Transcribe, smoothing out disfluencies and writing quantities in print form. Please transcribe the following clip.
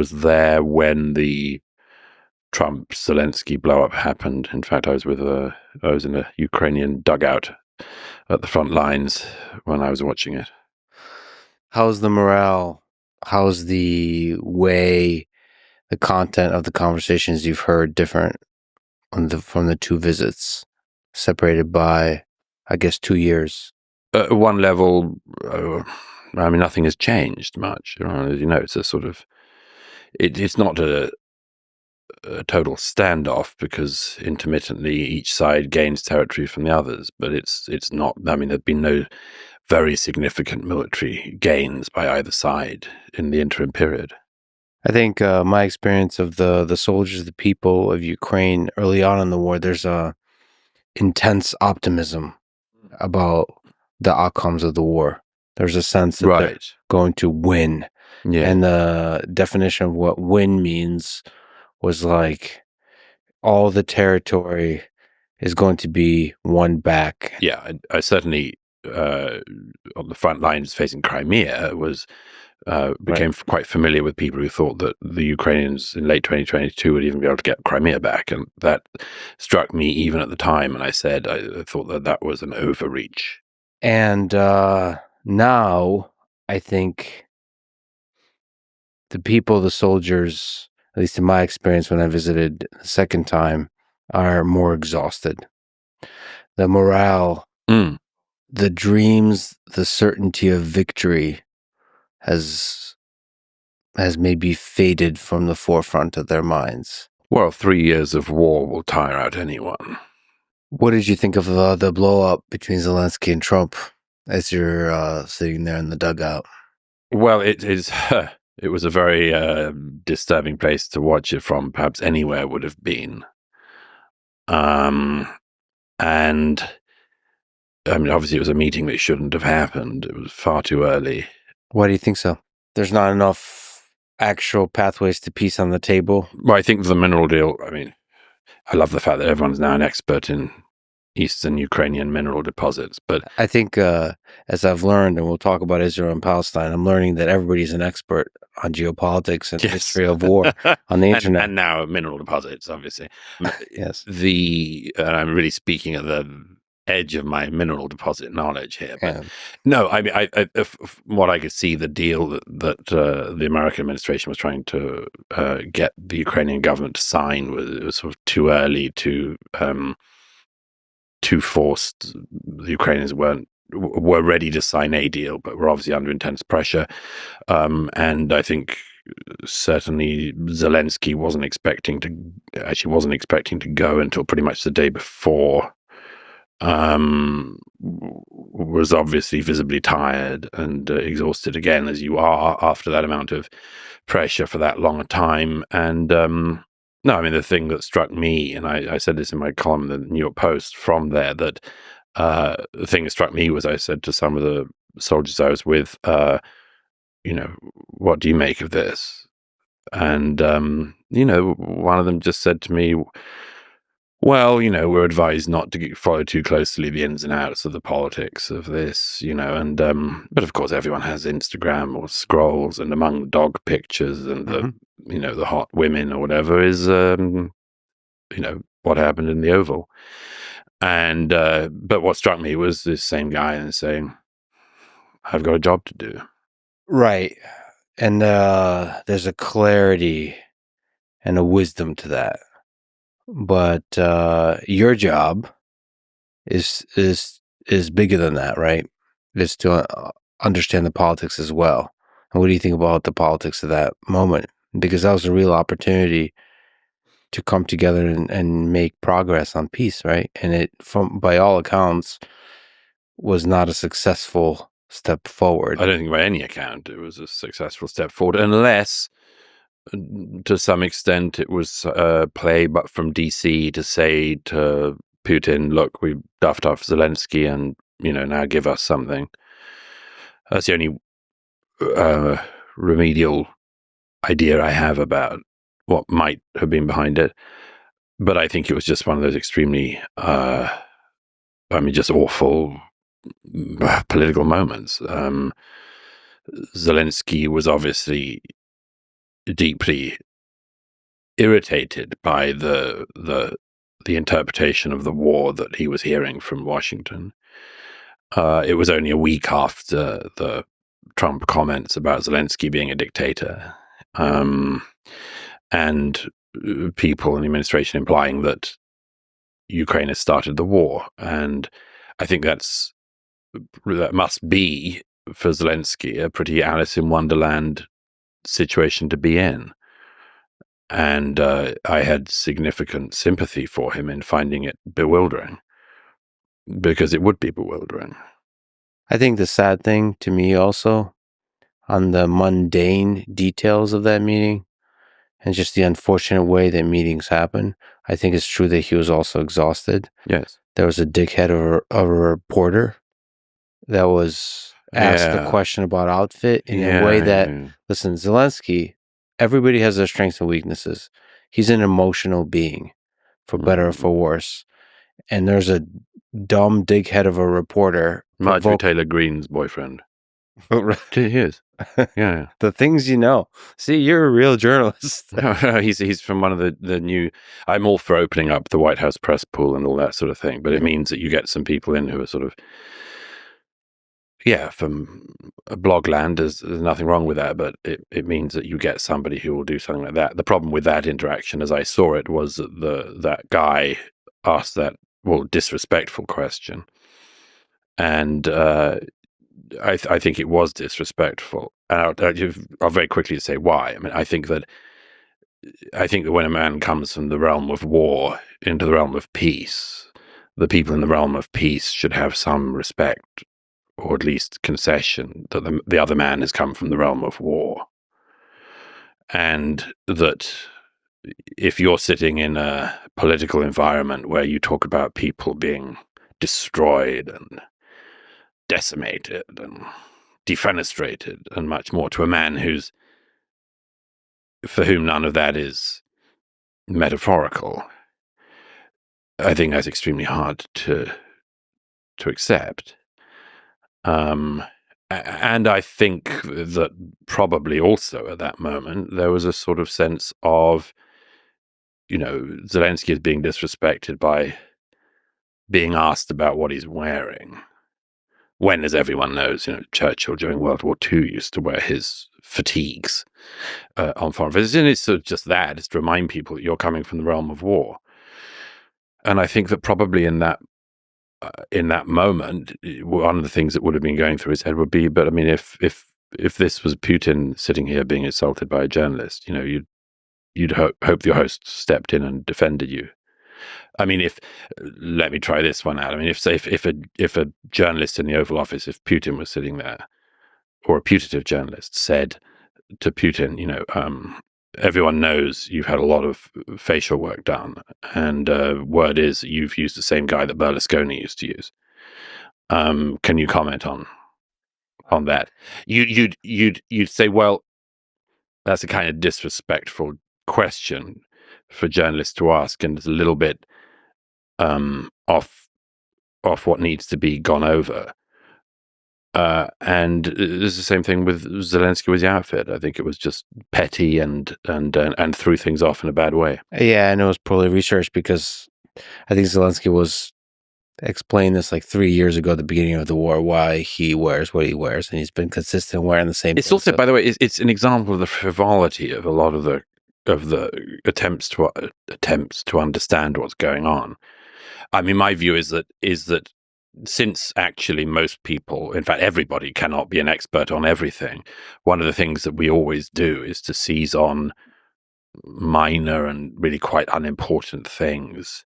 was there when the Trump-Zelensky blow-up happened. In fact, I was in a Ukrainian dugout at the front lines when I was watching it. How's the morale? How's the way, the content of the conversations you've heard different from the two visits, separated by, I guess, 2 years? At one level, nothing has changed much. As you know, it's a sort of, it's not a total standoff because intermittently each side gains territory from the others, but it's not. There've been no very significant military gains by either side in the interim period. I think my experience of the soldiers, the people of Ukraine early on in the war, there's a intense optimism about the outcomes of the war. There's a sense that they're going to win. Yeah. And the definition of what win means was like all the territory is going to be won back. Yeah, I certainly on the front lines facing Crimea became quite familiar with people who thought that the Ukrainians in late 2022 would even be able to get Crimea back, and that struck me even at the time. And I said I thought that was an overreach. And now I think the people, the soldiers, at least in my experience when I visited the second time, are more exhausted. The morale, the dreams, the certainty of victory has maybe faded from the forefront of their minds. Well, 3 years of war will tire out anyone. What did you think of the blow-up between Zelensky and Trump as you're sitting there in the dugout? Well, it was a very disturbing place to watch it from. Perhaps anywhere would have been. And obviously it was a meeting that shouldn't have happened. It was far too early. Why do you think so? There's not enough actual pathways to peace on the table? Well, I think the mineral deal, I love the fact that everyone's now an expert in Eastern Ukrainian mineral deposits. But I think, as I've learned, and we'll talk about Israel and Palestine, I'm learning that everybody's an expert on geopolitics and history of war on the internet. And now mineral deposits, obviously. Yes. I'm really speaking at the edge of my mineral deposit knowledge here. But Yeah. no, from what I could see, the deal that the American administration was trying to get the Ukrainian government to sign was sort of too early, too forced. The Ukrainians were ready to sign a deal, but were obviously under intense pressure. And I think certainly Zelensky wasn't expecting to go until pretty much the day before. Was obviously visibly tired and exhausted again, as you are after that amount of pressure for that long a time. And no, the thing that struck me, and I said this in my column in the New York Post from there, that the thing that struck me was I said to some of the soldiers I was with, what do you make of this? And, one of them just said to me, well, we're advised not to follow too closely the ins and outs of the politics of this, and but of course everyone has Instagram or scrolls, and among the dog pictures and the hot women or whatever is what happened in the Oval. And but what struck me was this same guy saying, I've got a job to do. Right. And there's a clarity and a wisdom to that. But your job is bigger than that, right? Is to understand the politics as well. And what do you think about the politics of that moment? Because that was a real opportunity to come together and make progress on peace, right? And it, by all accounts, was not a successful step forward. I don't think by any account it was a successful step forward, unless to some extent it was play but from DC to say to Putin, look, we duffed off Zelensky and, now give us something. That's the only remedial idea I have about what might have been behind it. But I think it was just one of those extremely, just awful political moments. Zelensky was obviously deeply irritated by the interpretation of the war that he was hearing from Washington. It was only a week after the Trump comments about Zelensky being a dictator, and people in the administration implying that Ukraine has started the war. And I think that must be, for Zelensky, a pretty Alice in Wonderland situation to be in. And I had significant sympathy for him in finding it bewildering, because it would be bewildering. I think the sad thing to me also, on the mundane details of that meeting and just the unfortunate way that meetings happen, I think it's true that he was also exhausted. Yes. There was a dickhead of a reporter that was asked a question about outfit in a way that, listen, Zelensky, everybody has their strengths and weaknesses. He's an emotional being, for better or for worse. And there's a dumb dickhead of a reporter. Marjorie Taylor Greene's boyfriend. He is. Yeah. The things you know. See, you're a real journalist. He's from one of the new. I'm all for opening up the White House press pool and all that sort of thing, but it means that you get some people in who are sort of, from blogland. There's nothing wrong with that, but it means that you get somebody who will do something like that. The problem with that interaction, as I saw it, was that that guy asked that disrespectful question, and I think it was disrespectful. And I'll very quickly say why. I mean, I think that when a man comes from the realm of war into the realm of peace, the people in the realm of peace should have some respect, or at least concession, that the other man has come from the realm of war. And that if you're sitting in a political environment where you talk about people being destroyed and decimated and defenestrated and much more to a man for whom none of that is metaphorical, I think that's extremely hard to accept. And I think that probably also at that moment there was a sort of sense of, Zelensky is being disrespected by being asked about what he's wearing. When, as everyone knows, Churchill during World War II used to wear his fatigues on foreign visits. And it's sort of just that, it's to remind people that you're coming from the realm of war. And I think that probably in that moment, one of the things that would have been going through his head would be, but I mean, if this was Putin sitting here being assaulted by a journalist, you'd hope your host stepped in and defended you. I mean, let me try this one out. I mean, if a journalist in the Oval Office, if Putin was sitting there, or a putative journalist said to Putin, everyone knows you've had a lot of facial work done, and word is that you've used the same guy that Berlusconi used to use. Can you comment on that? You'd say, well, that's a kind of disrespectful question for journalists to ask, and it's a little bit off what needs to be gone over. And it's the same thing with Zelensky with the outfit. I think it was just petty and threw things off in a bad way. Yeah, and it was poorly researched, because I think Zelensky was explained this like 3 years ago at the beginning of the war, why he wears what he wears, and he's been consistent wearing the same It's thing. also, by the way, it's an example of the frivolity of a lot of the attempts to understand what's going on. I mean, my view is that since actually most people, in fact everybody, cannot be an expert on everything, one of the things that we always do is to seize on minor and really quite unimportant things